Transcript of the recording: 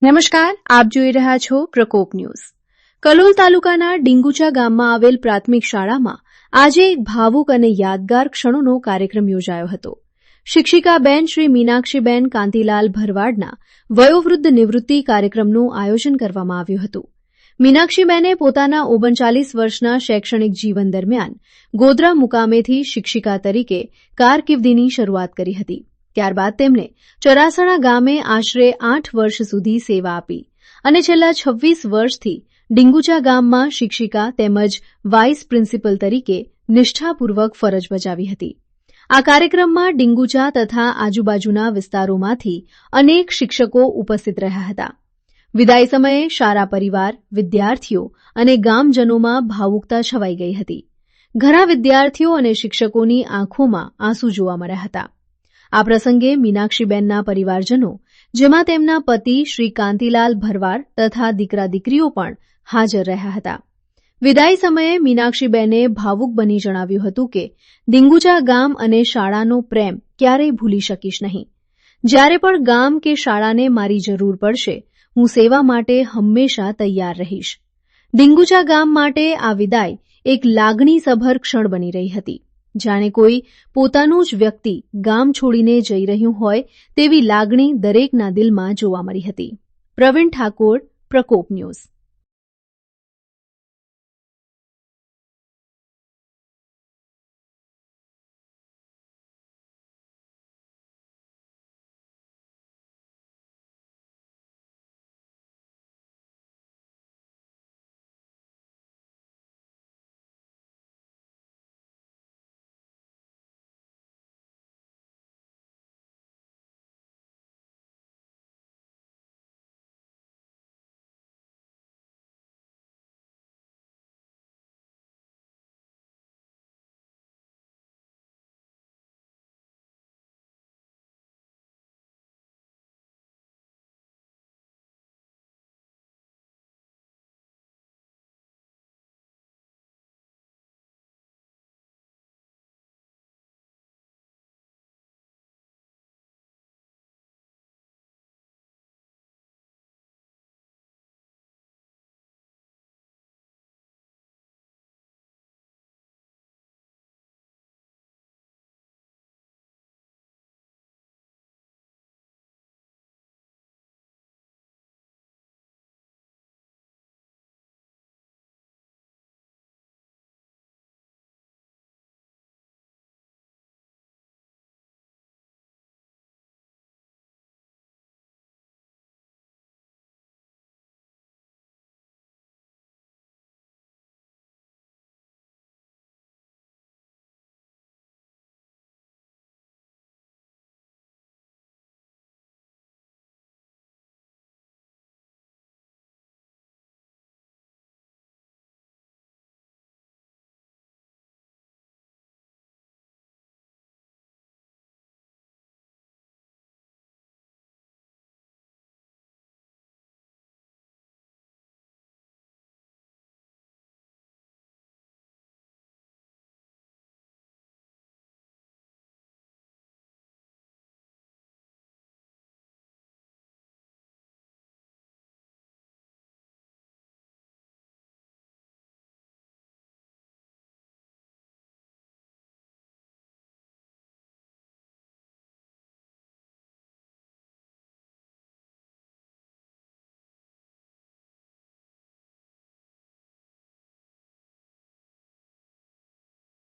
નમસ્કાર, આપ જોઈ રહ્યા છો પ્રકોપ ન્યૂઝ। કલોલ તાલુકાના ડીંગુચા ગામમાં આવેલ પ્રાથમિક શાળામાં આજે એક ભાવુક અને યાદગાર ક્ષણોનો કાર્યક્રમ યોજાયો હતો। શિક્ષિકાબેન શ્રી મીનાક્ષીબેન કાંતિલાલ ભરવાડના વયોવૃદ્ધ નિવૃત્તિ કાર્યક્રમનું આયોજન કરવામાં આવ્યું હતું। મીનાક્ષીબેને પોતાના 39 વર્ષના શૈક્ષણિક જીવન દરમિયાન ગોધરા મુકામેથી શિક્ષિકા તરીકે કારકિર્દીની શરૂઆત કરી હતી। ત્યારબાદ તેમણે ચરાસણા ગામે આશરે 8 વર્ષ સુધી સેવા આપી અને છેલ્લા 26 વર્ષથી ડીંગુચા ગામમાં શિક્ષિકા તેમજ વાઇસ પ્રિન્સિપલ તરીકે નિષ્ઠાપૂર્વક ફરજ બજાવી હતી। આ કાર્યક્રમમાં ડીંગુચા તથા આજુબાજુના વિસ્તારોમાંથી અનેક શિક્ષકો ઉપસ્થિત રહ્યા હતા। વિદાય સમયે શાળા પરિવાર, વિદ્યાર્થીઓ અને ગામજનોમાં ભાવુકતા છવાઈ ગઈ હતી। ઘણા વિદ્યાર્થીઓ અને શિક્ષકોની આંખોમાં આંસુ જોવા મળ્યા હતા। આ પ્રસંગે મીનાક્ષીબેનના પરિવારજનો, જેમાં તેમના પતિ શ્રી કાંતિલાલ ભરવાડ તથા દીકરા-દીકરીઓ પણ હાજર રહ્યા હતા। વિદાય સમયે મીનાક્ષીબેને ભાવુક બની જણાવ્યું હતું કે ડીંગુચા ગામ અને શાળાનો પ્રેમ ક્યારેય ભૂલી શકીશ નહીં। જ્યારે પણ ગામ કે શાળાને મારી જરૂર પડશે, હું સેવા માટે હંમેશા તૈયાર રહીશ। ડીંગુચા ગામ માટે આ વિદાય એક લાગણીસભર ક્ષણ બની રહી હતી। જાણે કોઈ પોતાનું જ વ્યક્તિ ગામ છોડીને જઈ રહ્યું હોય તેવી લાગણી દરેકના દિલમાં જોવા મળી હતી। પ્રવીણ ઠાકોર, પ્રકોપ ન્યૂઝ।